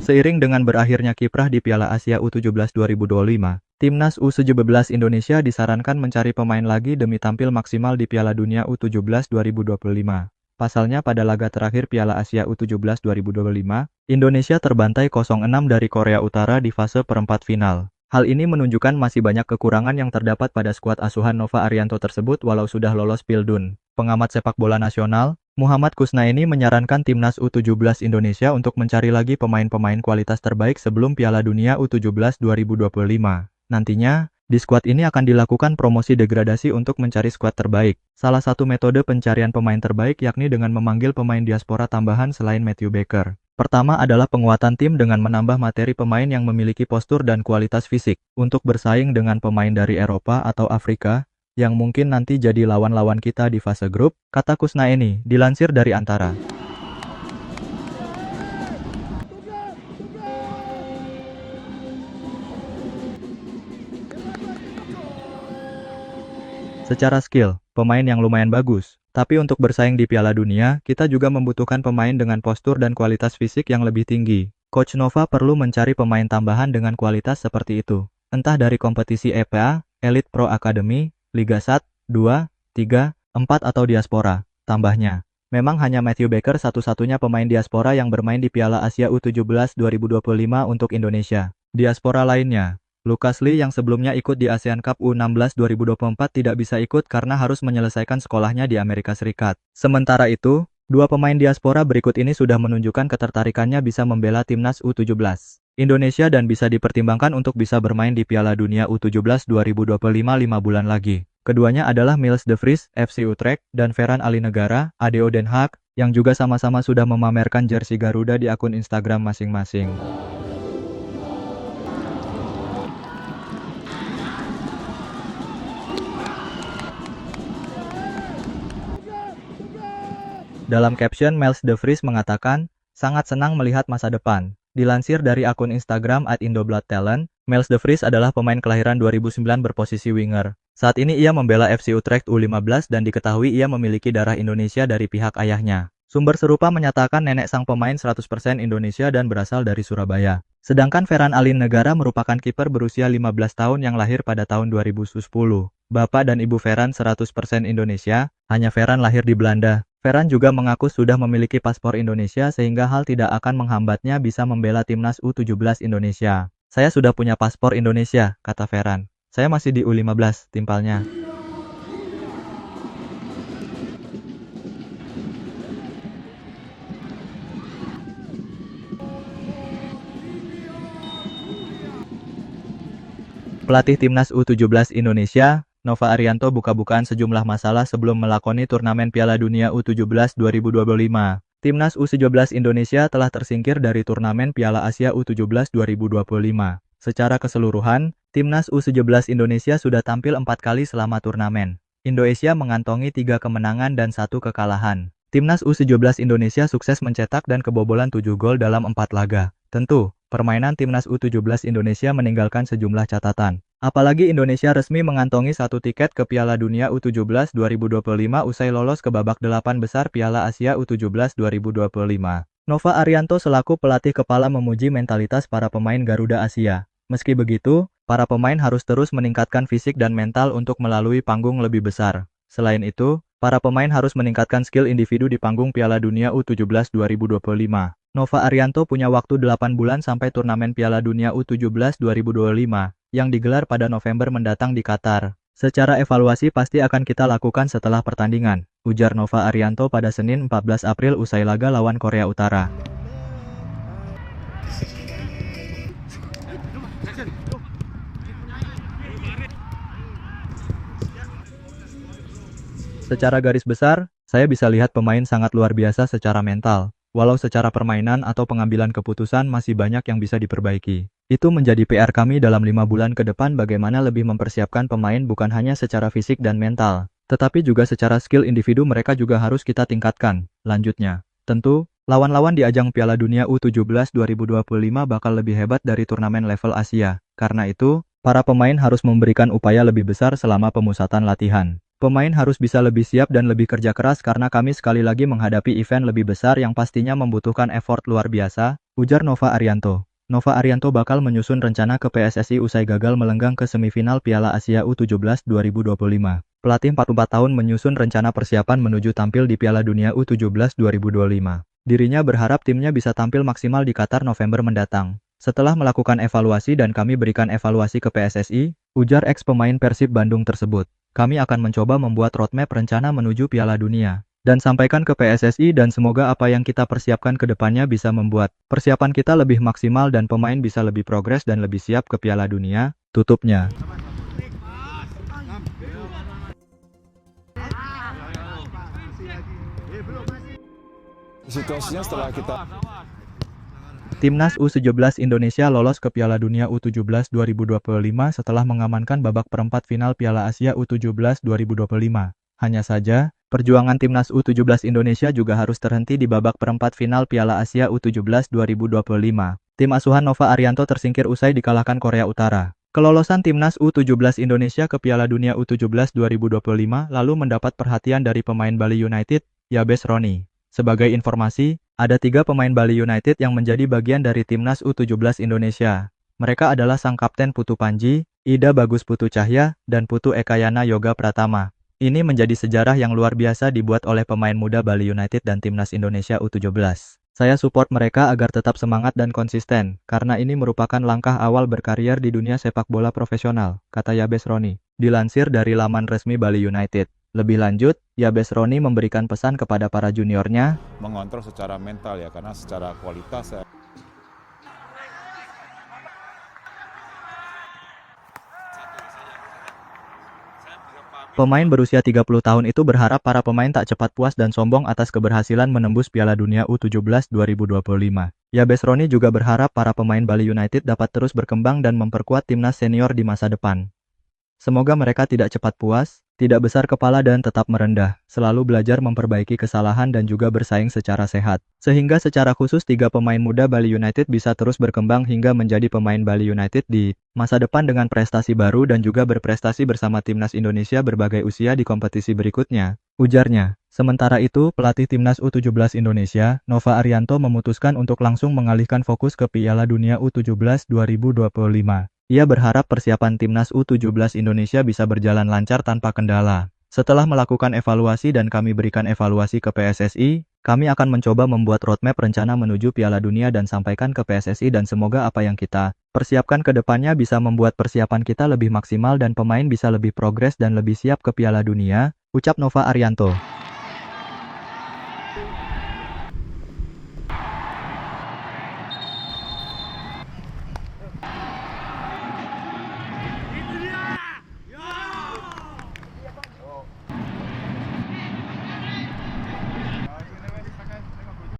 Seiring dengan berakhirnya kiprah di Piala Asia U17 2025, Timnas U17 Indonesia disarankan mencari pemain lagi demi tampil maksimal di Piala Dunia U17 2025. Pasalnya pada laga terakhir Piala Asia U17 2025, Indonesia terbantai 0-6 dari Korea Utara di fase perempat final. Hal ini menunjukkan masih banyak kekurangan yang terdapat pada skuad asuhan Nova Arianto tersebut walau sudah lolos Pildun. Pengamat sepak bola nasional, Muhammad Kusnaini menyarankan Timnas U17 Indonesia untuk mencari lagi pemain-pemain kualitas terbaik sebelum Piala Dunia U17 2025. Nantinya, di skuad ini akan dilakukan promosi degradasi untuk mencari skuad terbaik. Salah satu metode pencarian pemain terbaik yakni dengan memanggil pemain diaspora tambahan selain Matthew Baker. Pertama adalah penguatan tim dengan menambah materi pemain yang memiliki postur dan kualitas fisik untuk bersaing dengan pemain dari Eropa atau Afrika yang mungkin nanti jadi lawan-lawan kita di fase grup, kata Kusnaini, dilansir dari Antara. Secara skill, pemain yang lumayan bagus, tapi untuk bersaing di Piala Dunia, kita juga membutuhkan pemain dengan postur dan kualitas fisik yang lebih tinggi. Coach Nova perlu mencari pemain tambahan dengan kualitas seperti itu, entah dari kompetisi EPA, Elite Pro Academy, Liga 1, 2, 3, 4 atau diaspora. Tambahnya, memang hanya Matthew Baker satu-satunya pemain diaspora yang bermain di Piala Asia U17 2025 untuk Indonesia. Diaspora lainnya, Lucas Lee yang sebelumnya ikut di ASEAN Cup U16 2024 tidak bisa ikut karena harus menyelesaikan sekolahnya di Amerika Serikat. Sementara itu, dua pemain diaspora berikut ini sudah menunjukkan ketertarikannya bisa membela Timnas U17 Indonesia dan bisa dipertimbangkan untuk bisa bermain di Piala Dunia U17 2025 5 bulan lagi. Keduanya adalah Miles de Vries, FC Utrecht, dan Ferran Alinegara, ADO Den Haag, yang juga sama-sama sudah memamerkan jersey Garuda di akun Instagram masing-masing. Dalam caption, Miles de Vries mengatakan, sangat senang melihat masa depan. Dilansir dari akun Instagram @indobloodtalent, Miles de Vries adalah pemain kelahiran 2009 berposisi winger. Saat ini ia membela FC Utrecht U15 dan diketahui ia memiliki darah Indonesia dari pihak ayahnya. Sumber serupa menyatakan nenek sang pemain 100% Indonesia dan berasal dari Surabaya. Sedangkan Ferran Alinegara merupakan kiper berusia 15 tahun yang lahir pada tahun 2010. Bapak dan ibu Ferran 100% Indonesia, hanya Ferran lahir di Belanda. Ferran juga mengaku sudah memiliki paspor Indonesia sehingga hal tidak akan menghambatnya bisa membela Timnas U17 Indonesia. Saya sudah punya paspor Indonesia, kata Ferran. Saya masih di U15, timpalnya. Pelatih Timnas U17 Indonesia, Nova Arianto buka-bukaan sejumlah masalah sebelum melakoni turnamen Piala Dunia U17 2025. Timnas U17 Indonesia telah tersingkir dari turnamen Piala Asia U17 2025. Secara keseluruhan, Timnas U17 Indonesia sudah tampil 4 kali selama turnamen. Indonesia mengantongi 3 kemenangan dan 1 kekalahan. Timnas U17 Indonesia sukses mencetak dan kebobolan 7 gol dalam 4 laga. Tentu, permainan Timnas U17 Indonesia meninggalkan sejumlah catatan. Apalagi Indonesia resmi mengantongi 1 tiket ke Piala Dunia U17 2025 usai lolos ke babak 8 besar Piala Asia U17 2025. Nova Arianto selaku pelatih kepala memuji mentalitas para pemain Garuda Asia. Meski begitu, para pemain harus terus meningkatkan fisik dan mental untuk melalui panggung lebih besar. Selain itu, para pemain harus meningkatkan skill individu di panggung Piala Dunia U17 2025. Nova Arianto punya waktu 8 bulan sampai turnamen Piala Dunia U17 2025 yang digelar pada November mendatang di Qatar. Secara evaluasi pasti akan kita lakukan setelah pertandingan, ujar Nova Arianto pada Senin 14 April usai laga lawan Korea Utara. Secara garis besar, saya bisa lihat pemain sangat luar biasa secara mental. Walau secara permainan atau pengambilan keputusan masih banyak yang bisa diperbaiki. Itu menjadi PR kami dalam 5 bulan ke depan bagaimana lebih mempersiapkan pemain bukan hanya secara fisik dan mental, tetapi juga secara skill individu mereka juga harus kita tingkatkan. Lanjutnya, tentu, lawan-lawan di ajang Piala Dunia U17 2025 bakal lebih hebat dari turnamen level Asia. Karena itu, para pemain harus memberikan upaya lebih besar selama pemusatan latihan. Pemain harus bisa lebih siap dan lebih kerja keras karena kami sekali lagi menghadapi event lebih besar yang pastinya membutuhkan effort luar biasa, ujar Nova Arianto. Nova Arianto bakal menyusun rencana ke PSSI usai gagal melenggang ke semifinal Piala Asia U17 2025. Pelatih 44 tahun menyusun rencana persiapan menuju tampil di Piala Dunia U17 2025. Dirinya berharap timnya bisa tampil maksimal di Qatar November mendatang. Setelah melakukan evaluasi dan kami berikan evaluasi ke PSSI, ujar ex-pemain Persib Bandung tersebut. Kami akan mencoba membuat roadmap rencana menuju Piala Dunia dan sampaikan ke PSSI dan semoga apa yang kita persiapkan ke depannya bisa membuat persiapan kita lebih maksimal dan pemain bisa lebih progres dan lebih siap ke Piala Dunia, tutupnya. Situasinya setelah kita Timnas U17 Indonesia lolos ke Piala Dunia U17 2025 setelah mengamankan babak perempat final Piala Asia U17 2025. Hanya saja, perjuangan Timnas U17 Indonesia juga harus terhenti di babak perempat final Piala Asia U17 2025. Tim asuhan Nova Arianto tersingkir usai dikalahkan Korea Utara. Kelolosan Timnas U17 Indonesia ke Piala Dunia U17 2025 lalu mendapat perhatian dari pemain Bali United, Yabes Roni. Sebagai informasi, ada 3 pemain Bali United yang menjadi bagian dari Timnas U17 Indonesia. Mereka adalah sang kapten Putu Panji, Ida Bagus Putu Cahya, dan Putu Ekayana Yoga Pratama. Ini menjadi sejarah yang luar biasa dibuat oleh pemain muda Bali United dan Timnas Indonesia U17. Saya support mereka agar tetap semangat dan konsisten, karena ini merupakan langkah awal berkarier di dunia sepak bola profesional, kata Yabes Roni. Dilansir dari laman resmi Bali United. Lebih lanjut, Yabes Roni memberikan pesan kepada para juniornya, mengontrol secara mental ya, karena secara kualitas pemain berusia 30 tahun itu berharap para pemain tak cepat puas dan sombong atas keberhasilan menembus Piala Dunia U17 2025. Yabes Roni juga berharap para pemain Bali United dapat terus berkembang dan memperkuat timnas senior di masa depan. Semoga mereka tidak cepat puas, tidak besar kepala dan tetap merendah, selalu belajar memperbaiki kesalahan dan juga bersaing secara sehat. Sehingga secara khusus 3 pemain muda Bali United bisa terus berkembang hingga menjadi pemain Bali United di masa depan dengan prestasi baru dan juga berprestasi bersama Timnas Indonesia berbagai usia di kompetisi berikutnya, ujarnya. Sementara itu, pelatih Timnas U17 Indonesia, Nova Arianto memutuskan untuk langsung mengalihkan fokus ke Piala Dunia U17 2025. Ia berharap persiapan Timnas U17 Indonesia bisa berjalan lancar tanpa kendala. Setelah melakukan evaluasi dan kami berikan evaluasi ke PSSI, kami akan mencoba membuat roadmap rencana menuju Piala Dunia dan sampaikan ke PSSI dan semoga apa yang kita persiapkan ke depannya bisa membuat persiapan kita lebih maksimal dan pemain bisa lebih progres dan lebih siap ke Piala Dunia, ucap Nova Arianto.